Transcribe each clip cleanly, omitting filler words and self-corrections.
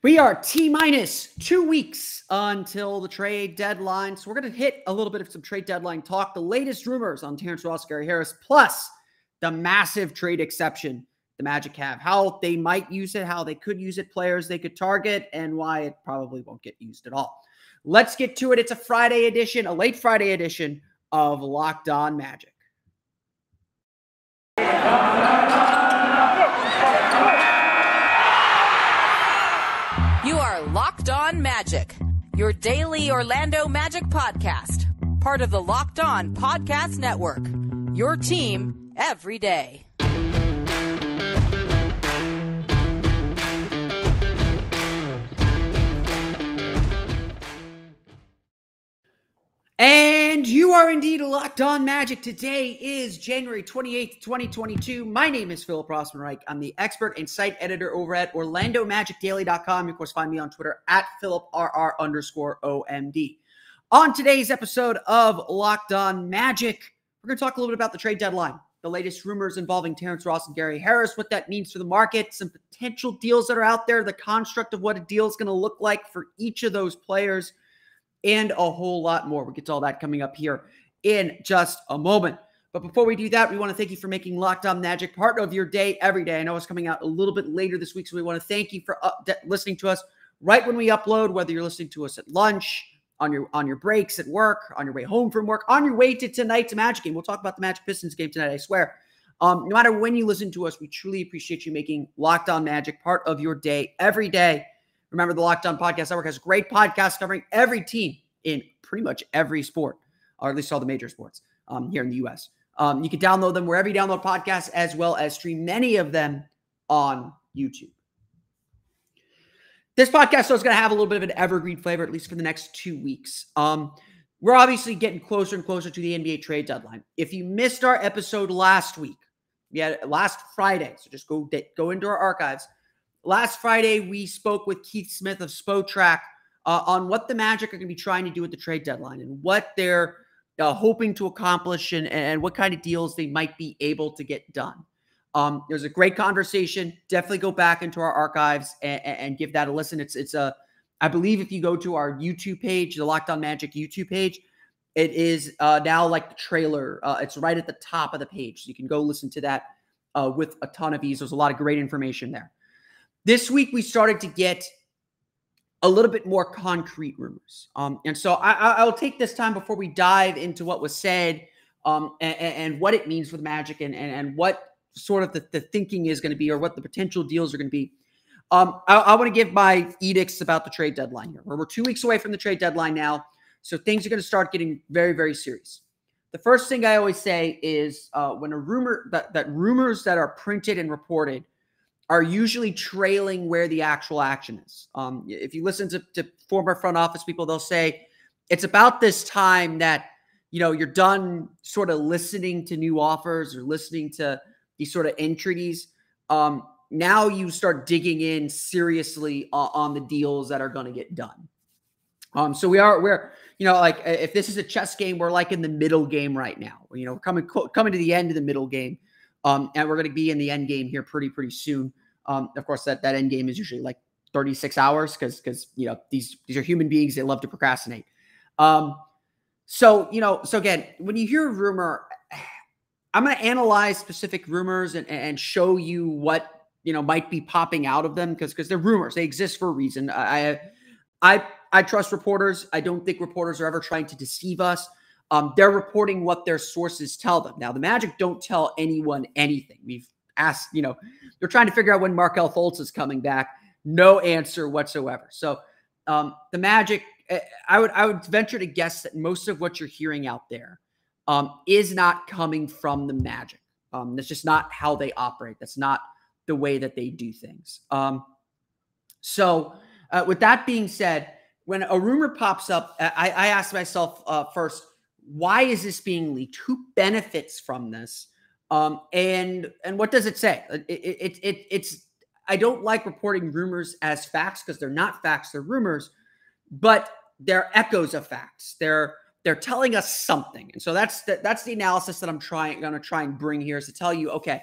We are T-minus 2 weeks until the trade deadline. So we're going to hit a little bit of some trade deadline talk, the latest rumors on Terrence Ross, Gary Harris, plus the massive trade exception the Magic have, how they might use it, how they could use it, players they could target, and why it probably won't get used at all. Let's get to it. It's a Friday edition, a late Friday edition of Locked On Magic. You are Locked On Magic, your daily Orlando Magic podcast, part of the Locked On Podcast Network, your team every day. And you are indeed Locked On Magic. Today is January 28th, 2022. My name is Philip Rossman-Reich. I'm the expert and site editor over at OrlandoMagicDaily.com. You, of course, find me on Twitter at PhilipRR_OMD. On today's episode of Locked On Magic, we're going to talk a little bit about the trade deadline, the latest rumors involving Terrence Ross and Gary Harris, what that means for the market, some potential deals that are out there, the construct of what a deal is going to look like for each of those players, and a whole lot more. We'll get to all that coming up here in just a moment. But before we do that, we want to thank you for making Locked On Magic part of your day every day. I know it's coming out a little bit later this week, so we want to thank you for listening to us right when we upload, whether you're listening to us at lunch, on your breaks at work, on your way home from work, on your way to tonight's Magic game. We'll talk about the Magic Pistons game tonight, I swear. No matter when you listen to us, we truly appreciate you making Locked On Magic part of your day every day. Remember, the Locked On Podcast Network has great podcasts covering every team in pretty much every sport, or at least all the major sports here in the U.S. You can download them wherever you download podcasts, as well as stream many of them on YouTube. This podcast is going to have a little bit of an evergreen flavor, at least for the next 2 weeks. We're obviously getting closer and closer to the NBA trade deadline. If you missed our episode last week, last Friday, so just go into our archives. Last Friday, we spoke with Keith Smith of Spotrac on what the Magic are going to be trying to do with the trade deadline and what they're hoping to accomplish and what kind of deals they might be able to get done. There's a great conversation. Definitely go back into our archives and give that a listen. I believe if you go to our YouTube page, the Locked On Magic YouTube page, it is now like the trailer. It's right at the top of the page. So you can go listen to that with a ton of ease. There's a lot of great information there. This week, we started to get a little bit more concrete rumors. And so I'll take this time before we dive into what was said and what it means for the Magic and what sort of the thinking is going to be or what the potential deals are going to be. I want to give my edicts about the trade deadline here. We're 2 weeks away from the trade deadline now, so things are going to start getting very, very serious. The first thing I always say is when a rumor that rumors that are printed and reported are usually trailing where the actual action is. If you listen to former front office people, they'll say it's about this time that, you're done sort of listening to new offers or listening to these sort of entreaties. Now you start digging in seriously on the deals that are going to get done. So we're like if this is a chess game, we're like in the middle game right now. We're coming to the end of the middle game. And we're going to be in the end game here pretty soon. Of course, that end game is usually like 36 hours because these are human beings. They love to procrastinate. So again, when you hear a rumor, I'm going to analyze specific rumors and show you what might be popping out of them because they're rumors. They exist for a reason. I trust reporters. I don't think reporters are ever trying to deceive us. They're reporting what their sources tell them. Now, the Magic don't tell anyone anything. We've asked, they're trying to figure out when Markelle Fultz is coming back. No answer whatsoever. So the Magic, I would venture to guess that most of what you're hearing out there is not coming from the Magic. That's just not how they operate. That's not the way that they do things. So with that being said, when a rumor pops up, I ask myself first, why is this being leaked? Who benefits from this? And what does it say? It's I don't like reporting rumors as facts because they're not facts, they're rumors, but they're echoes of facts. They're telling us something. And so that's the analysis that I'm going to try and bring here is to tell you, okay,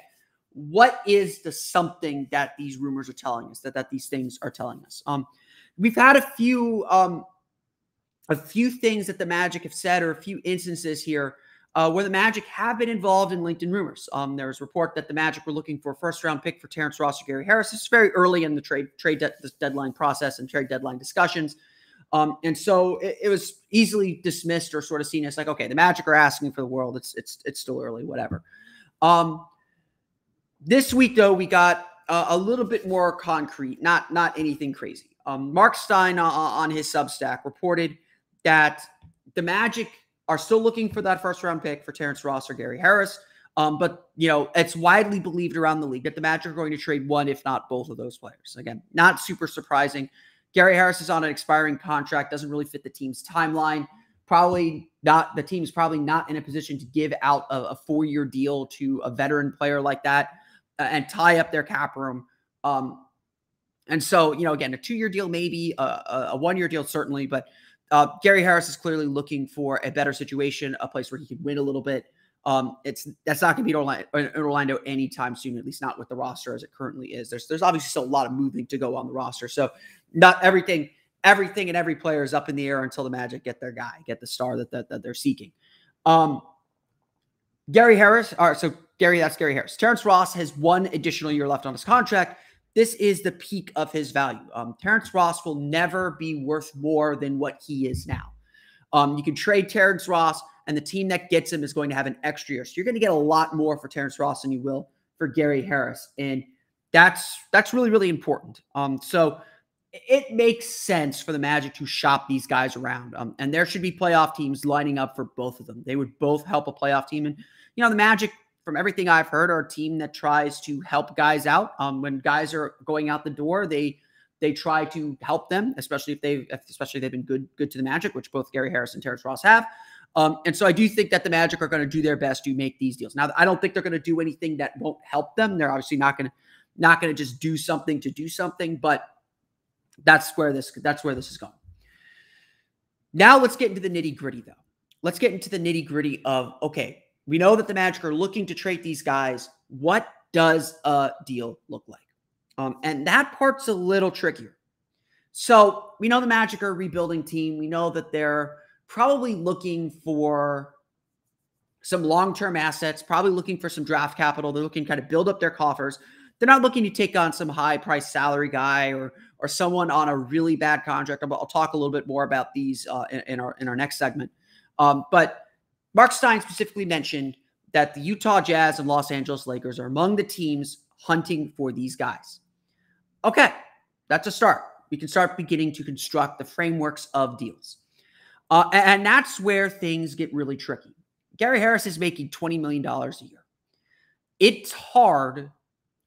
what is the something that these rumors are telling us, that these things are telling us? We've had a few things that the Magic have said, or a few instances here where the Magic have been involved in LinkedIn rumors. There's a report that the Magic were looking for a first-round pick for Terrence Ross or Gary Harris. This is very early in the trade deadline process and trade deadline discussions. And so it was easily dismissed or sort of seen as like, okay, the Magic are asking for the world. It's still early, whatever. This week, though, we got a little bit more concrete, not anything crazy. Mark Stein on his Substack reported that the Magic are still looking for that first-round pick for Terrence Ross or Gary Harris. But, it's widely believed around the league that the Magic are going to trade one, if not both of those players. Again, not super surprising. Gary Harris is on an expiring contract, doesn't really fit the team's timeline. The team's probably not in a position to give out a 4-year deal to a veteran player like that and tie up their cap room. And so, again, a 2-year deal, maybe a 1-year deal, certainly. But Gary Harris is clearly looking for a better situation, a place where he could win a little bit. That's not going to be in Orlando anytime soon, at least not with the roster as it currently is. There's obviously still a lot of moving to go on the roster. So not everything and every player is up in the air until the Magic get their guy, get the star that they're seeking. Gary Harris. All right. So that's Gary Harris. Terrence Ross has 1 additional year left on his contract. This is the peak of his value. Terrence Ross will never be worth more than what he is now. You can trade Terrence Ross, and the team that gets him is going to have an extra year. So you're going to get a lot more for Terrence Ross than you will for Gary Harris. And that's really, really important. So it makes sense for the Magic to shop these guys around. And there should be playoff teams lining up for both of them. They would both help a playoff team. And, the Magic, from everything I've heard, are a team that tries to help guys out. When guys are going out the door, they try to help them, especially if they've been good to the Magic, which both Gary Harris and Terrence Ross have. And so I do think that the Magic are going to do their best to make these deals. Now, I don't think they're going to do anything that won't help them. They're obviously not going to just do something to do something, but that's where this is going. Now let's get into the nitty-gritty, though. Let's get into the nitty-gritty of, okay, we know that the Magic are looking to trade these guys. What does a deal look like? And that part's a little trickier. So we know the Magic are a rebuilding team. We know that they're probably looking for some long-term assets, probably looking for some draft capital. They're looking to kind of build up their coffers. They're not looking to take on some high-priced salary guy or someone on a really bad contract. I'll talk a little bit more about these in our next segment. But Mark Stein specifically mentioned that the Utah Jazz and Los Angeles Lakers are among the teams hunting for these guys. Okay, that's a start. We can start beginning to construct the frameworks of deals. And that's where things get really tricky. Gary Harris is making $20 million a year. It's hard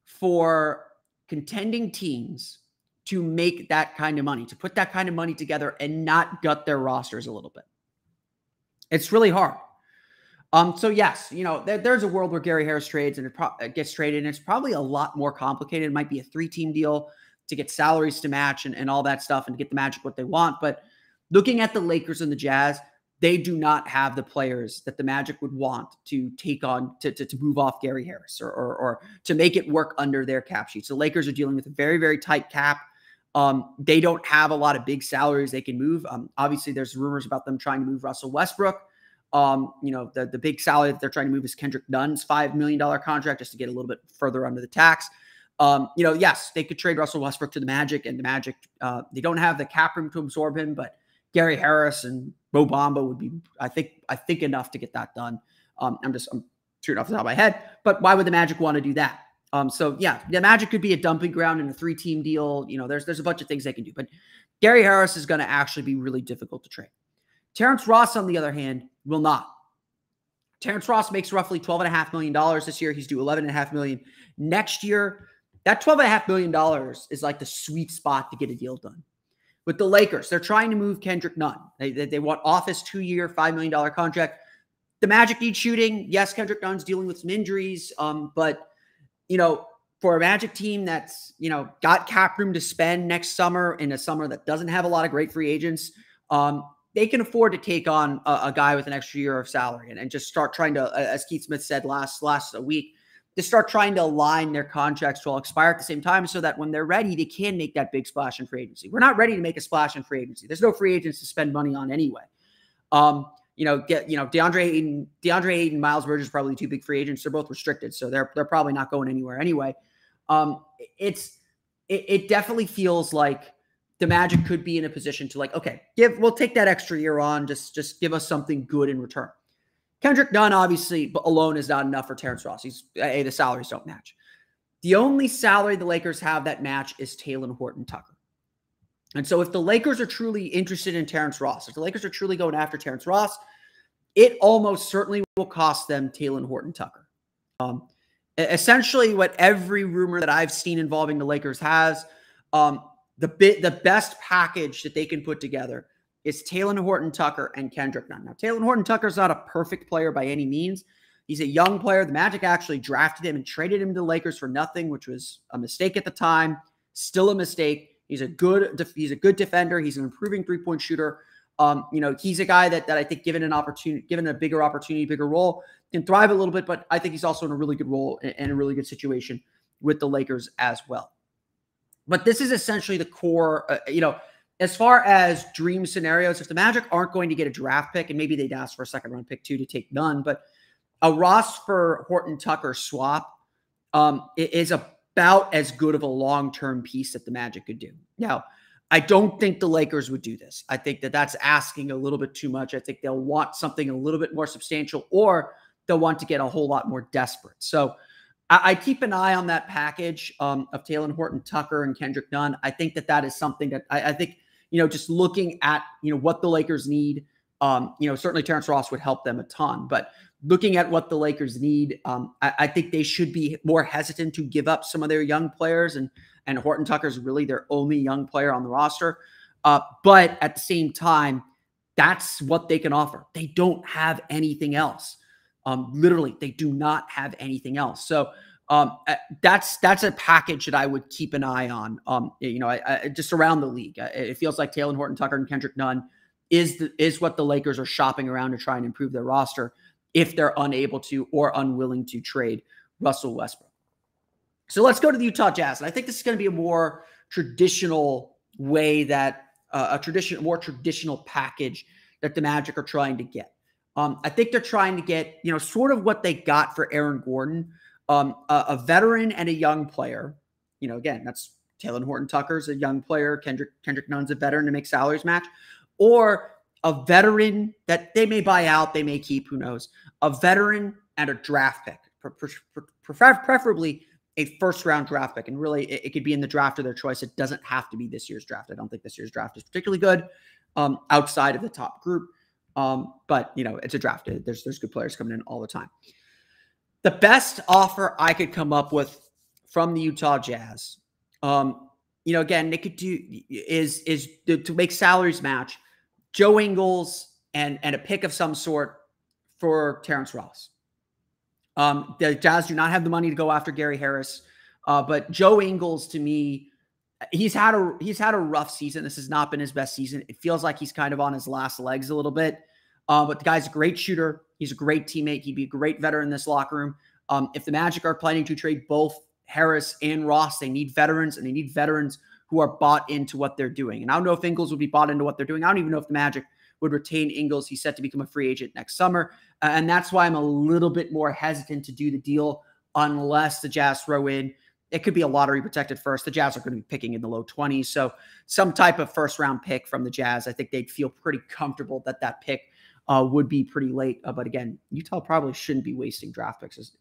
for contending teams to make that kind of money, to put that kind of money together and not gut their rosters a little bit. It's really hard. So yes, there's a world where Gary Harris trades and it gets traded, and it's probably a lot more complicated. It might be a 3-team deal to get salaries to match and all that stuff and to get the Magic what they want. But looking at the Lakers and the Jazz, they do not have the players that the Magic would want to take on to move off Gary Harris or to make it work under their cap sheets. The Lakers are dealing with a very, very tight cap. They don't have a lot of big salaries they can move. Obviously, there's rumors about them trying to move Russell Westbrook. The big salary that they're trying to move is Kendrick Nunn's $5 million contract just to get a little bit further under the tax. Yes, they could trade Russell Westbrook to the Magic, and the Magic, they don't have the cap room to absorb him, but Gary Harris and Mo Bamba would be, I think enough to get that done. I'm shooting off the top of my head, but why would the Magic want to do that? So yeah, the Magic could be a dumping ground in a 3-team deal. There's a bunch of things they can do, but Gary Harris is going to actually be really difficult to trade. Terrence Ross, on the other hand, will not. Terrence Ross makes roughly $12.5 million this year. He's due $11.5 million next year. That $12.5 million is like the sweet spot to get a deal done. With the Lakers, they're trying to move Kendrick Nunn. They want off his 2-year, $5 million contract. The Magic need shooting. Yes, Kendrick Nunn's dealing with some injuries, but for a Magic team that's got cap room to spend next summer in a summer that doesn't have a lot of great free agents, they can afford to take on a guy with an extra year of salary and just start trying to, as Keith Smith said last week, to start trying to align their contracts to all expire at the same time so that when they're ready, they can make that big splash in free agency. We're not ready to make a splash in free agency. There's no free agents to spend money on anyway. DeAndre Ayton, Miles Bridges, probably two big free agents. They're both restricted, so they're probably not going anywhere anyway. It definitely feels like the Magic could be in a position to like, okay, we'll take that extra year on, just give us something good in return. Kendrick Nunn, obviously, alone is not enough for Terrence Ross. The salaries don't match. The only salary the Lakers have that match is Talen Horton-Tucker. And so if the Lakers are truly interested in Terrence Ross, if the Lakers are truly going after Terrence Ross, it almost certainly will cost them Talen Horton-Tucker. Essentially, what every rumor that I've seen involving the Lakers has, the best package that they can put together is Talen Horton-Tucker and Kendrick Nunn. Now, Talen Horton-Tucker is not a perfect player by any means. He's a young player. The Magic actually drafted him and traded him to the Lakers for nothing, which was a mistake at the time. Still a mistake. He's a good defender. He's an improving three-point shooter. He's a guy that I think given a bigger opportunity, bigger role, can thrive a little bit, but I think he's also in a really good role and a really good situation with the Lakers as well. But this is essentially the core, as far as dream scenarios, if the Magic aren't going to get a draft pick, and maybe they'd ask for a second-round pick too to take Nunn, but a Ross for Horton-Tucker swap is about as good of a long-term piece that the Magic could do. Now, I don't think the Lakers would do this. I think that's asking a little bit too much. I think they'll want something a little bit more substantial, or they'll want to get a whole lot more desperate. So I keep an eye on that package of Talen Horton-Tucker and Kendrick Nunn. I think that is something that I think, just looking at, what the Lakers need, certainly Terrence Ross would help them a ton, but looking at what the Lakers need, I think they should be more hesitant to give up some of their young players, and Horton-Tucker is really their only young player on the roster. But at the same time, that's what they can offer. They don't have anything else. Literally, they do not have anything else. So that's a package that I would keep an eye on. Just around the league, it feels like Talen Horton-Tucker and Kendrick Nunn is what the Lakers are shopping around to try and improve their roster if they're unable to or unwilling to trade Russell Westbrook. So let's go to the Utah Jazz, and I think this is going to be a more traditional way that more traditional package that the Magic are trying to get. I think they're trying to get, sort of what they got for Aaron Gordon, a veteran and a young player. Again, that's Talen Horton-Tucker's a young player. Kendrick Nunn's a veteran to make salaries match, or a veteran that they may buy out, they may keep, who knows, a veteran and a draft pick, preferably a first-round draft pick. And really, it could be in the draft of their choice. It doesn't have to be this year's draft. I don't think this year's draft is particularly good outside of the top group. But it's a draft. There's good players coming in all the time. The best offer I could come up with from the Utah Jazz, again, they could do is to make salaries match Joe Ingles and a pick of some sort for Terrence Ross. The Jazz do not have the money to go after Gary Harris, but Joe Ingles, to me, he's had a rough season. This has not been his best season. It feels like he's kind of on his last legs a little bit. But the guy's a great shooter. He's a great teammate. He'd be a great veteran in this locker room. If the Magic are planning to trade both Harris and Ross, they need veterans, and they need veterans who are bought into what they're doing. And I don't know if Ingles would be bought into what they're doing. I don't even know if the Magic would retain Ingles. He's set to become a free agent next summer. And that's why I'm a little bit more hesitant to do the deal unless the Jazz throw in. It could be a lottery protected first. The Jazz are going to be picking in the low 20s. So some type of first round pick from the Jazz. I think they'd feel pretty comfortable that pick would be pretty late. But again, Utah probably shouldn't be wasting draft picks,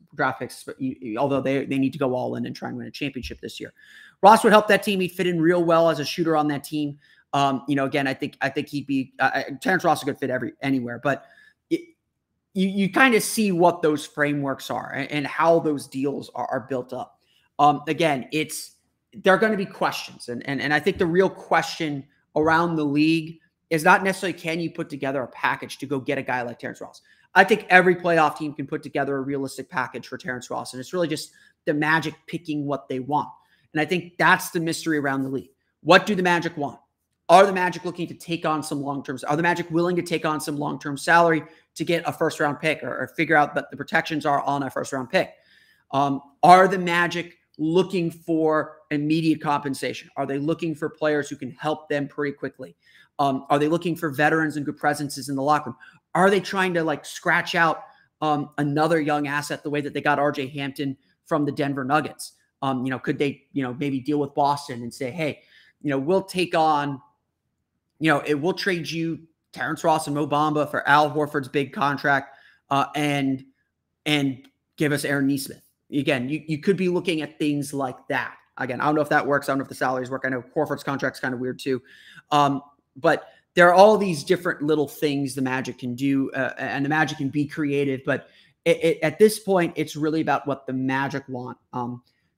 although they need to go all in and try and win a championship this year. Ross would help that team. He'd fit in real well as a shooter on that team. Again, I think he'd be Terrence Ross is a good fit anywhere, but you kind of see what those frameworks are and how those deals are built up. Again, there are going to be questions. And I think the real question around the league is not necessarily can you put together a package to go get a guy like Terrence Ross. I think every playoff team can put together a realistic package for Terrence Ross. And it's really just the Magic picking what they want. And I think that's the mystery around the league. What do the Magic want? Are the Magic looking to take on some long-term? Are the Magic willing to take on some long-term salary to get a first-round pick or figure out that the protections are on a first-round pick? Are the Magic looking for immediate compensation? Are they looking for players who can help them pretty quickly? Are they looking for veterans and good presences in the locker room? Are they trying to like scratch out another young asset the way that they got RJ Hampton from the Denver Nuggets? Could they, maybe deal with Boston and say, hey, we'll take on, we'll trade you Terrence Ross and Mo Bamba for Al Horford's big contract and give us Aaron Nesmith. Again, you could be looking at things like that. Again, I don't know if that works. I don't know if the salaries work. I know Horford's contract's kind of weird too. But there are all these different little things the Magic can do, and the Magic can be creative. But at this point, it's really about what the Magic want.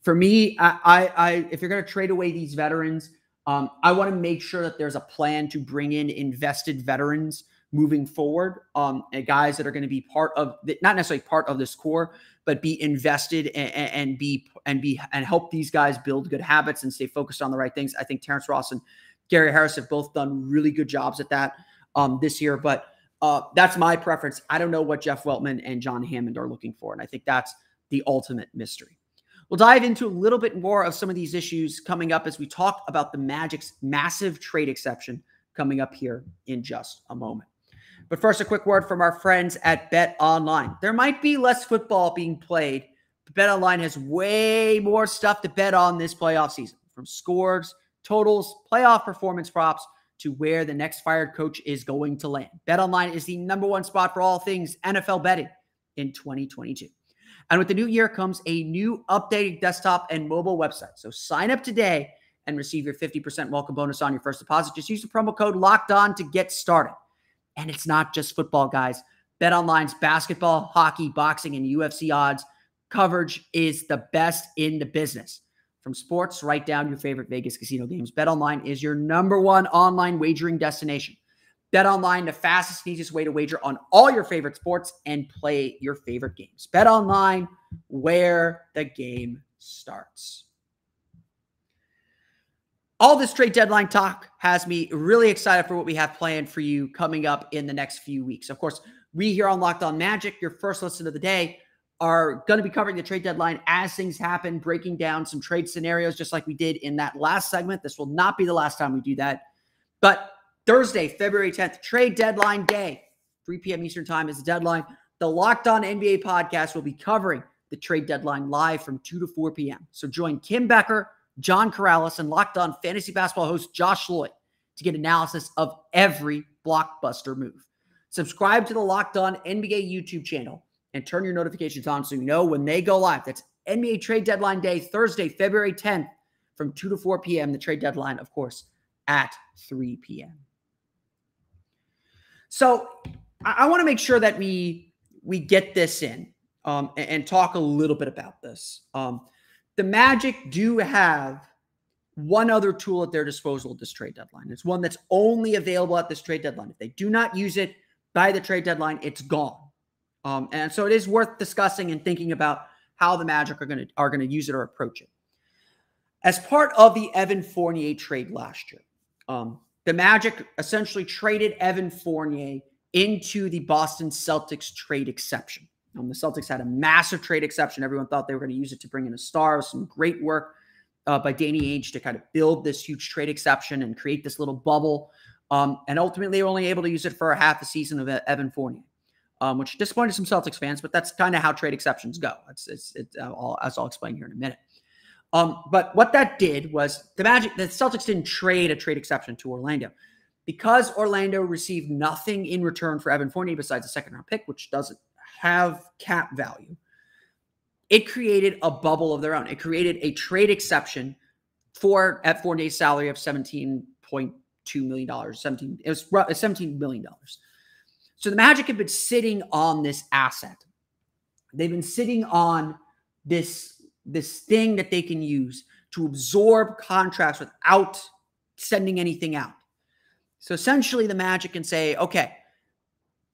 For me, if you're going to trade away these veterans, I want to make sure that there's a plan to bring in invested veterans moving forward, and guys that are going to be part of, not necessarily part of this core, but be invested and help these guys build good habits and stay focused on the right things. I think Terrence Ross and Gary Harris have both done really good jobs at that this year, but that's my preference. I don't know what Jeff Weltman and John Hammond are looking for, and I think that's the ultimate mystery. We'll dive into a little bit more of some of these issues coming up as we talk about the Magic's massive trade exception coming up here in just a moment. But first, a quick word from our friends at BetOnline. There might be less football being played, but BetOnline has way more stuff to bet on this playoff season, from scores, totals, playoff performance props, to where the next fired coach is going to land. BetOnline is the #1 spot for all things NFL betting in 2022. And with the new year comes a new updated desktop and mobile website. So sign up today and receive your 50% welcome bonus on your first deposit. Just use the promo code LOCKEDON to get started. And it's not just football, guys. BetOnline's basketball, hockey, boxing, and UFC odds coverage is the best in the business. From sports right down your favorite Vegas casino games, BetOnline is your #1 online wagering destination. BetOnline, the fastest and easiest way to wager on all your favorite sports and play your favorite games. BetOnline, where the game starts. All this trade deadline talk has me really excited for what we have planned for you coming up in the next few weeks. Of course, we here on Locked On Magic, your first listen of the day, are going to be covering the trade deadline as things happen, breaking down some trade scenarios just like we did in that last segment. This will not be the last time we do that. But Thursday, February 10th, trade deadline day, 3 p.m. Eastern time is the deadline. The Locked On NBA podcast will be covering the trade deadline live from 2 to 4 p.m. So join Kim Becker, John Corrales, and Locked On fantasy basketball host Josh Lloyd to get analysis of every blockbuster move. Subscribe to the Locked On NBA YouTube channel and turn your notifications on so you know when they go live. That's NBA trade deadline day, Thursday, February 10th from 2 to 4 p.m. The trade deadline, of course, at 3 p.m. So I want to make sure that we get this in and talk a little bit about this. The Magic do have one other tool at their disposal at this trade deadline. It's one that's only available at this trade deadline. If they do not use it by the trade deadline, it's gone. And so it is worth discussing and thinking about how the Magic are going to use it or approach it. As part of the Evan Fournier trade last year, the Magic essentially traded Evan Fournier into the Boston Celtics trade exception. The Celtics had a massive trade exception. Everyone thought they were going to use it to bring in a star. Some great work by Danny Ainge to kind of build this huge trade exception and create this little bubble. And ultimately, they were only able to use it for a half a season of Evan Fournier, which disappointed some Celtics fans, but that's kind of how trade exceptions go. As I'll explain here in a minute. But what that did was the Celtics didn't trade a trade exception to Orlando because Orlando received nothing in return for Evan Fournier besides a second-round pick, which doesn't have cap value. It created a bubble of their own. It created a trade exception for Evan Fournier's salary of $17.2 million. It was $17 million. So the Magic have been sitting on this asset. They've been sitting on this thing that they can use to absorb contracts without sending anything out. So essentially the Magic can say, okay,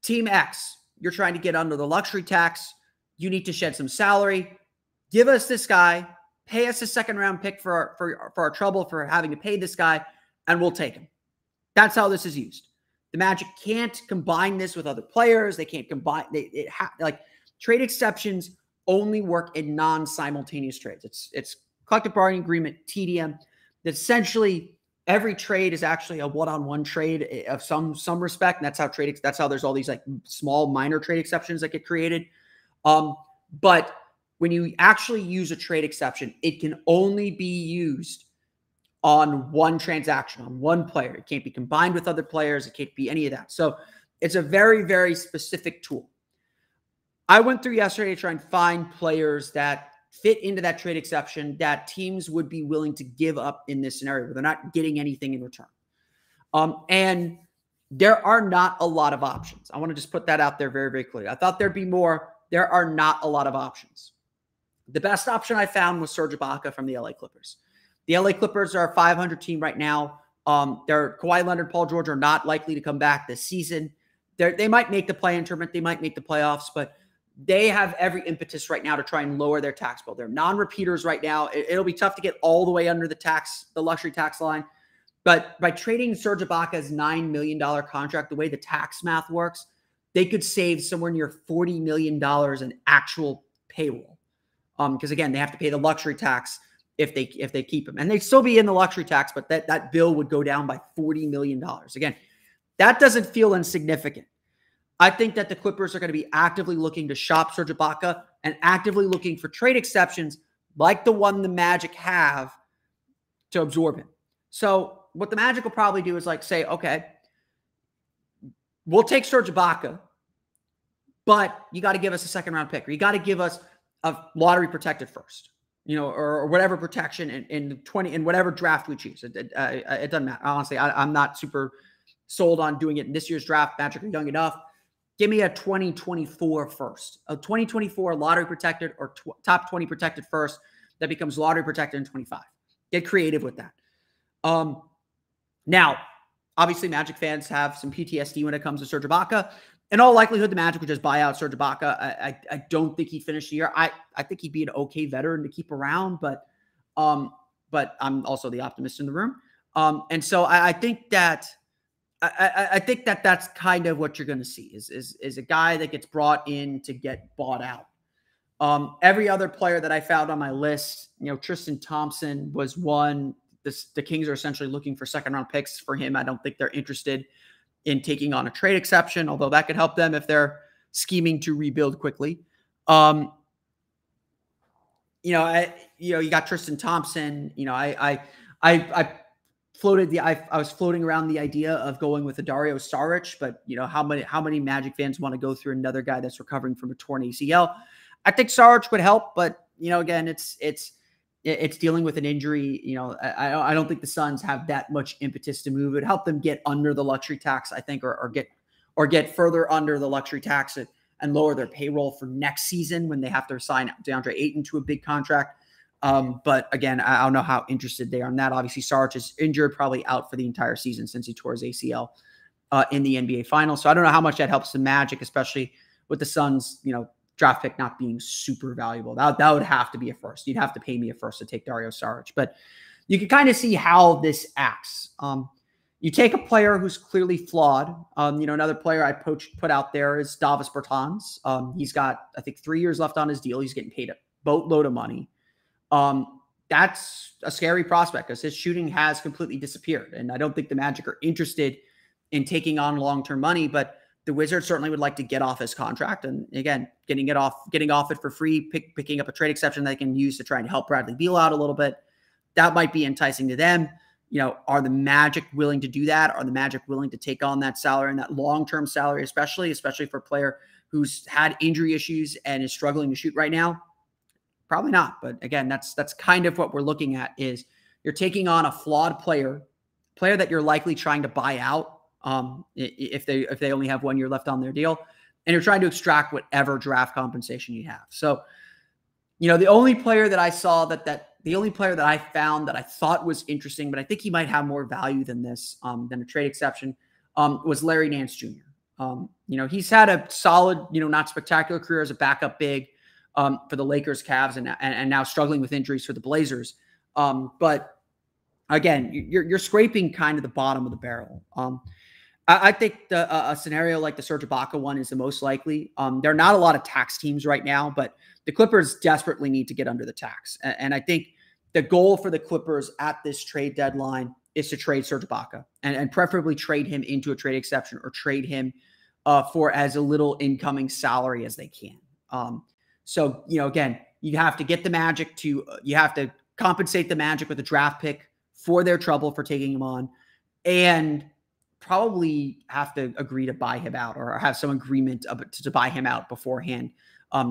Team X, you're trying to get under the luxury tax. You need to shed some salary. Give us this guy. Pay us a second-round pick for our trouble for having to pay this guy, and we'll take him. That's how this is used. The Magic can't combine this with other players. They can't combine. Trade exceptions only work in non-simultaneous trades. It's collective bargaining agreement, TDM. That essentially every trade is actually a one-on-one trade of some respect. And that's how there's all these like small minor trade exceptions that get created. But when you actually use a trade exception, it can only be used on one transaction, on one player. It can't be combined with other players. It can't be any of that. So it's a very, very specific tool. I went through yesterday to try and find players that fit into that trade exception that teams would be willing to give up in this scenario where they're not getting anything in return. And there are not a lot of options. I want to just put that out there very, very clearly. I thought there'd be more. There are not a lot of options. The best option I found was Serge Ibaka from the LA Clippers. The LA Clippers are a 500 team right now. Their Kawhi Leonard, Paul George are not likely to come back this season. They might make the play-in tournament. They might make the playoffs, but they have every impetus right now to try and lower their tax bill. They're non-repeaters right now. It'll be tough to get all the way under the luxury tax line. But by trading Serge Ibaka's $9 million contract, the way the tax math works, they could save somewhere near $40 million in actual payroll. Because again, they have to pay the luxury tax if they keep him. And they'd still be in the luxury tax, but that bill would go down by $40 million. Again, that doesn't feel insignificant. I think that the Clippers are going to be actively looking to shop Serge Ibaka and actively looking for trade exceptions like the one the Magic have to absorb him. So what the Magic will probably do is like say, okay, we'll take Serge Ibaka, but you got to give us a second round pick, or you got to give us a lottery protected first, or whatever protection in whatever draft we choose. It doesn't matter. Honestly, I'm not super sold on doing it in this year's draft. Magic are young enough. Give me a 2024 first, a 2024 lottery protected or top 20 protected first that becomes lottery protected in 25. Get creative with that. Now, obviously, Magic fans have some PTSD when it comes to Serge Ibaka. In all likelihood, the Magic would just buy out Serge Ibaka. I don't think he'd finish the year. I think he'd be an okay veteran to keep around, but I'm also the optimist in the room. And so I think that that's kind of what you're going to see is a guy that gets brought in to get bought out. Every other player that I found on my list, Tristan Thompson was one. The Kings are essentially looking for second round picks for him. I don't think they're interested in taking on a trade exception, although that could help them if they're scheming to rebuild quickly. You got Tristan Thompson. I was floating around the idea of going with a Dario Saric, but how many Magic fans want to go through another guy that's recovering from a torn ACL? I think Saric would help, but again, it's dealing with an injury. I don't think the Suns have that much impetus to move. It help them get under the luxury tax, I think, or get further under the luxury tax and lower their payroll for next season when they have to sign DeAndre Ayton to a big contract. But again, I don't know how interested they are in that. Obviously, Saric is injured, probably out for the entire season since he tore his ACL in the NBA Finals. So I don't know how much that helps the Magic, especially with the Suns, draft pick not being super valuable. That would have to be a first. You'd have to pay me a first to take Dario Saric. But you can kind of see how this acts. You take a player who's clearly flawed. Another player I put out there is Davos Bertons. He's got, I think, 3 years left on his deal. He's getting paid a boatload of money. That's a scary prospect because his shooting has completely disappeared. And I don't think the Magic are interested in taking on long-term money, but the Wizards certainly would like to get off his contract. And again, getting off it for free, picking up a trade exception they can use to try and help Bradley Beal out a little bit. That might be enticing to them. Are the Magic willing to do that? Are the Magic willing to take on that salary and that long-term salary, especially for a player who's had injury issues and is struggling to shoot right now? Probably not. But again, that's kind of what we're looking at is you're taking on a flawed player that you're likely trying to buy out if they only have 1 year left on their deal, and you're trying to extract whatever draft compensation you have. So, the only player that I saw the only player that I found that I thought was interesting, but I think he might have more value than this, than a trade exception, was Larry Nance Jr. He's had a solid, not spectacular career as a backup big for the Lakers, Cavs, and now struggling with injuries for the Blazers. But again, you're scraping kind of the bottom of the barrel. I think a scenario like the Serge Ibaka one is the most likely. There are not a lot of tax teams right now, but the Clippers desperately need to get under the tax. And I think the goal for the Clippers at this trade deadline is to trade Serge Ibaka and preferably trade him into a trade exception or trade him for as a little incoming salary as they can. So, again, you have to get the Magic you have to compensate the Magic with a draft pick for their trouble for taking him on, and probably have to agree to buy him out or have some agreement to buy him out beforehand.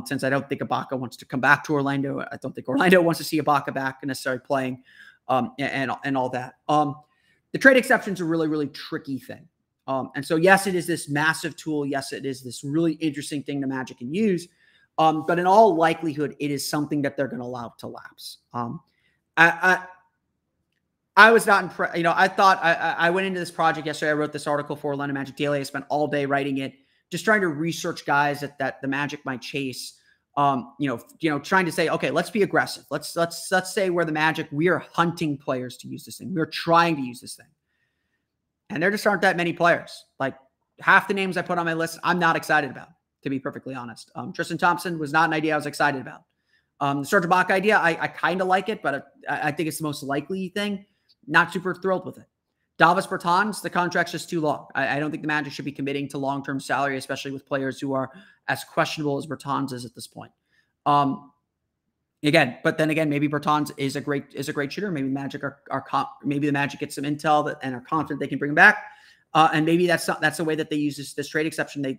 Since I don't think Ibaka wants to come back to Orlando. I don't think Orlando wants to see Ibaka back necessarily playing and all that. The trade exception is a really, really tricky thing. And so, yes, it is this massive tool. Yes, it is this really interesting thing the Magic can use. But in all likelihood, it is something that they're going to allow to lapse. I was not impressed. I thought I went into this project yesterday. I wrote this article for Orlando Magic Daily. I spent all day writing it, just trying to research guys that the Magic might chase. Trying to say, okay, let's be aggressive. Let's say we're the Magic. We are hunting players to use this thing. We're trying to use this thing. And there just aren't that many players. Like half the names I put on my list, I'm not excited about, to be perfectly honest. Tristan Thompson was not an idea I was excited about. The Serge Ibaka idea, I kind of like it, but I think it's the most likely thing. Not super thrilled with it. Davos Bertons, the contract's just too long. I don't think the Magic should be committing to long-term salary, especially with players who are as questionable as Bertons is at this point. Maybe Bertons is a great shooter. Maybe Magic maybe the Magic get some intel and are confident they can bring him back. And maybe that's the way that they use this trade exception. They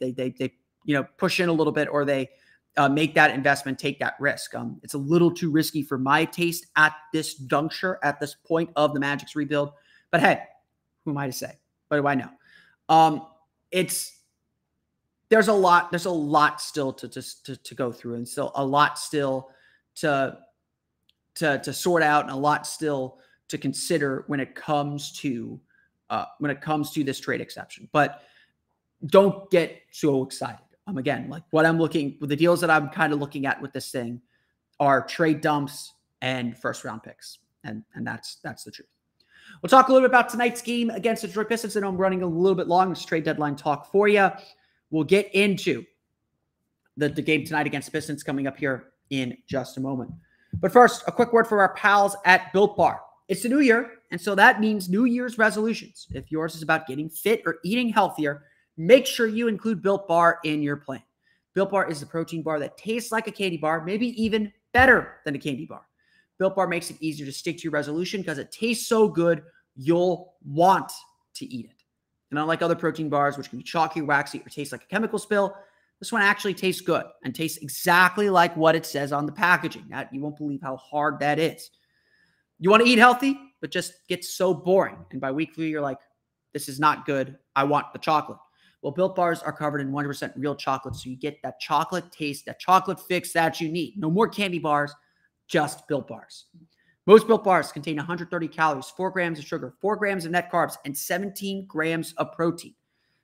push in a little bit, or they make that investment, take that risk. It's a little too risky for my taste at this juncture, at this point of the Magic's rebuild. But hey, who am I to say? What do I know? There's a lot still to go through, and still a lot still to sort out, and a lot still to consider when it comes to this trade exception. But don't get so excited. Again, like the deals that I'm kind of looking at with this thing are trade dumps and first round picks. And that's the truth. We'll talk a little bit about tonight's game against the Detroit Pistons. I know I'm running a little bit long. It's trade deadline talk for you. We'll get into the game tonight against the Pistons coming up here in just a moment. But first, a quick word for our pals at Built Bar. It's the new year, and so that means New Year's resolutions. If yours is about getting fit or eating healthier, make sure you include Built Bar in your plan. Built Bar is the protein bar that tastes like a candy bar, maybe even better than a candy bar. Built Bar makes it easier to stick to your resolution because it tastes so good, you'll want to eat it. And unlike other protein bars, which can be chalky, waxy, or taste like a chemical spill, this one actually tastes good and tastes exactly like what it says on the packaging. You won't believe how hard that is. You want to eat healthy, but just gets so boring. And by week 3, you're like, this is not good. I want the chocolate. Well, Built Bars are covered in 100% real chocolate, so you get that chocolate taste, that chocolate fix that you need. No more candy bars, just Built Bars. Most Built Bars contain 130 calories, 4 grams of sugar, 4 grams of net carbs, and 17 grams of protein.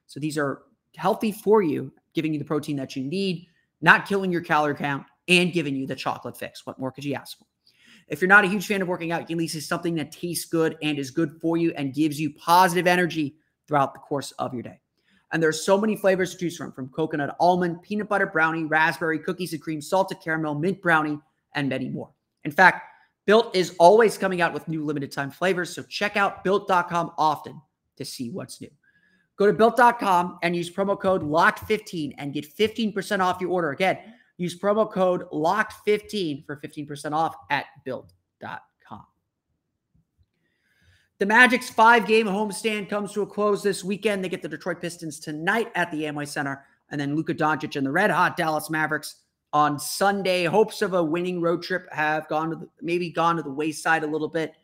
So these are healthy for you, giving you the protein that you need, not killing your calorie count, and giving you the chocolate fix. What more could you ask for? If you're not a huge fan of working out, you can at least use something that tastes good and is good for you and gives you positive energy throughout the course of your day. And there's so many flavors to choose from coconut almond, peanut butter brownie, raspberry, cookies and cream, salted caramel, mint brownie, and many more. In fact, Built is always coming out with new limited time flavors, so check out Built.com often to see what's new. Go to Built.com and use promo code LOCKED15 and get 15% off your order. Again, use promo code LOCKED15 for 15% off at Built.com. The Magic's 5-game homestand comes to a close this weekend. They get the Detroit Pistons tonight at the Amway Center, and then Luka Doncic and the red-hot Dallas Mavericks on Sunday. Hopes of a winning road trip have gone to the wayside a little bit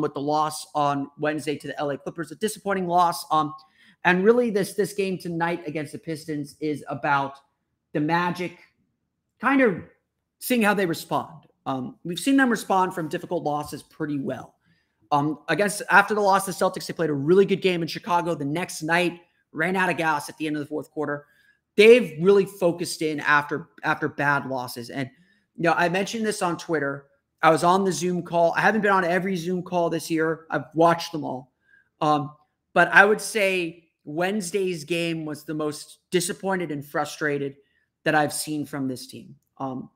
with the loss on Wednesday to the LA Clippers, a disappointing loss. And really, this game tonight against the Pistons is about the Magic kind of seeing how they respond. We've seen them respond from difficult losses pretty well. After the loss to the Celtics, they played a really good game in Chicago. The next night, ran out of gas at the end of the fourth quarter. They've really focused in after bad losses. And, I mentioned this on Twitter. I was on the Zoom call. I haven't been on every Zoom call this year. I've watched them all. But I would say Wednesday's game was the most disappointed and frustrated that I've seen from this team.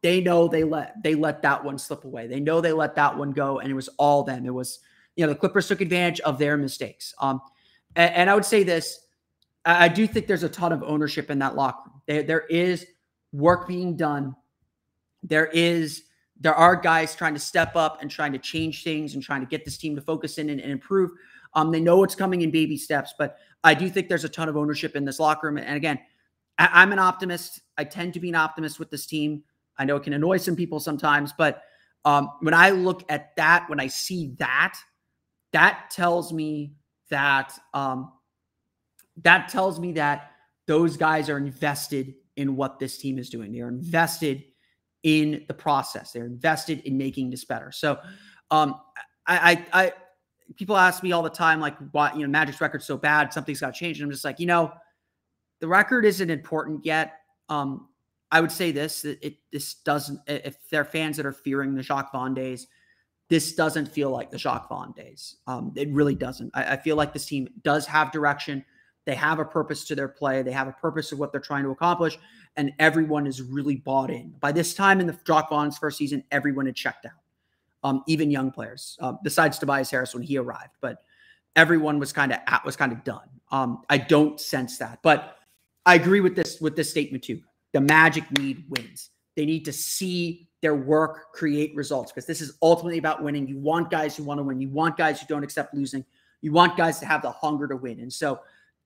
They know they let that one slip away. They know they let that one go, and it was all them. It was, the Clippers took advantage of their mistakes. And I would say this, I do think there's a ton of ownership in that locker room. There is work being done. There are guys trying to step up and trying to change things and trying to get this team to focus in and improve. They know it's coming in baby steps, but I do think there's a ton of ownership in this locker room. And again, I'm an optimist. I tend to be an optimist with this team. I know it can annoy some people sometimes, but when I look at that, when I see that, that tells me that those guys are invested in what this team is doing. They're invested in the process. They're invested in making this better. So I people ask me all the time, like, why, Magic's record's so bad, something's got to change. And I'm just like, the record isn't important yet. I would say this, this doesn't, if there are fans that are fearing the Jacques Vaughn days, this doesn't feel like the Jacques Vaughn days. It really doesn't. I feel like this team does have direction. They have a purpose to their play. They have a purpose of what they're trying to accomplish, and everyone is really bought in. By this time in the Jacques Vaughn's first season, everyone had checked out, even young players, besides Tobias Harris when he arrived. But everyone was kind of done. I don't sense that, but I agree with this statement too. The Magic need wins. They need to see their work create results, because this is ultimately about winning. You want guys who want to win. You want guys who don't accept losing. You want guys to have the hunger to win. And so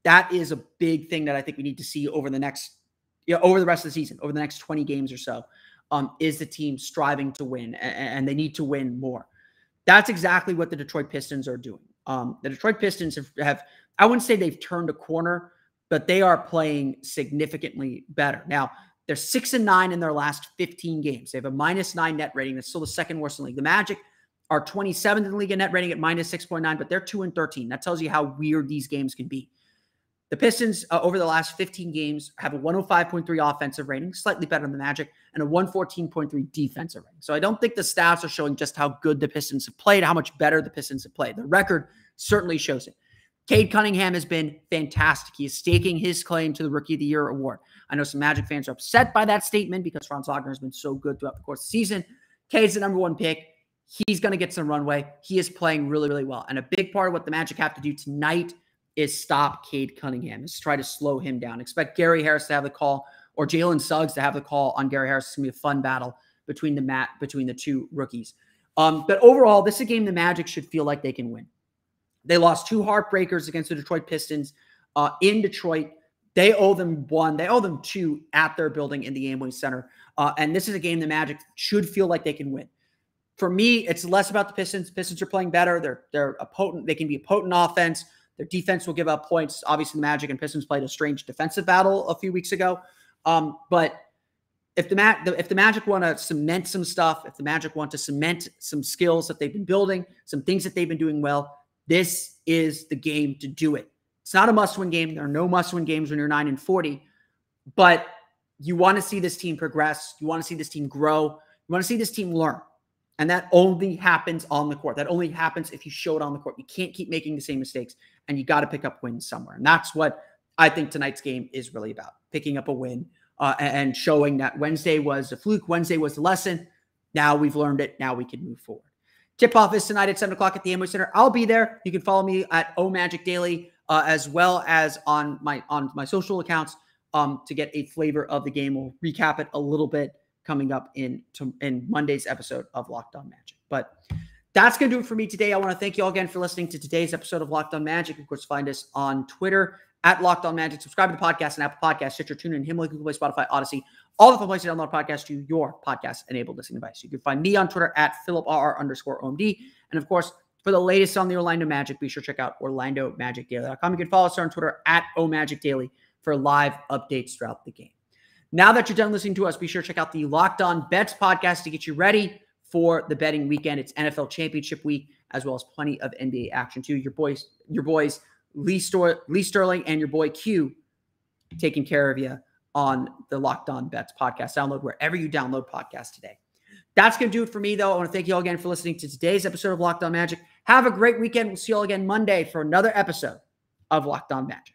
that is a big thing that I think we need to see over the next, over the rest of the season, over the next 20 games or so, is the team striving to win, and they need to win more. That's exactly what the Detroit Pistons are doing. The Detroit Pistons have, I wouldn't say they've turned a corner, but they are playing significantly better. Now, they're 6-9 in their last 15 games. They have a -9 net rating. That's still the second worst in the league. The Magic are 27th in the league in net rating at -6.9, but they're 2-13. That tells you how weird these games can be. The Pistons, over the last 15 games, have a 105.3 offensive rating, slightly better than the Magic, and a 114.3 defensive rating. So I don't think the stats are showing just how good the Pistons have played, how much better the Pistons have played. The record certainly shows it. Kade Cunningham has been fantastic. He is staking his claim to the Rookie of the Year award. I know some Magic fans are upset by that statement because Franz Wagner has been so good throughout the course of the season. Kade's the number one pick. He's going to get some runway. He is playing really, really well. And a big part of what the Magic have to do tonight is stop Kade Cunningham, is try to slow him down. Expect Gary Harris to have the call, or Jalen Suggs to have the call on Gary Harris. It's going to be a fun battle between the two rookies. But overall, this is a game the Magic should feel like they can win. They lost 2 heartbreakers against the Detroit Pistons in Detroit. They owe them 1. They owe them 2 at their building in the Amway Center. And this is a game the Magic should feel like they can win. For me, it's less about the Pistons. Pistons are playing better. They're a potent. They can be a potent offense. Their defense will give up points. Obviously, the Magic and Pistons played a strange defensive battle a few weeks ago. But if the Magic want to cement some stuff, if the Magic want to cement some skills that they've been building, some things that they've been doing well, this is the game to do it. It's not a must-win game. There are no must-win games when you're 9-40, but you want to see this team progress. You want to see this team grow. You want to see this team learn. And that only happens on the court. That only happens if you show it on the court. You can't keep making the same mistakes, and you got to pick up wins somewhere. And that's what I think tonight's game is really about, picking up a win and showing that Wednesday was a fluke. Wednesday was the lesson. Now we've learned it. Now we can move forward. Tip-off is tonight at 7 o'clock at the Amway Center. I'll be there. You can follow me at OMagicDaily as well as on my social accounts to get a flavor of the game. We'll recap it a little bit coming up in Monday's episode of Locked On Magic. But that's going to do it for me today. I want to thank you all again for listening to today's episode of Locked On Magic. Of course, find us on Twitter at Locked On Magic. Subscribe to the podcast and Apple Podcasts, Stitcher, TuneIn, Himalaya, Google Play, Spotify, Odyssey, all the fun places to download podcasts to your podcast-enabled listening device. You can find me on Twitter at PhilipRR_OMD. And of course, for the latest on the Orlando Magic, be sure to check out OrlandoMagicDaily.com. You can follow us on Twitter at OMagicDaily for live updates throughout the game. Now that you're done listening to us, be sure to check out the Locked On Bets podcast to get you ready for the betting weekend. It's NFL Championship week, as well as plenty of NBA action too. Your boys Lee Sterling and your boy Q taking care of you on the Locked On Bets podcast. Download wherever you download podcasts today. That's going to do it for me, though. I want to thank you all again for listening to today's episode of Locked On Magic. Have a great weekend. We'll see you all again Monday for another episode of Locked On Magic.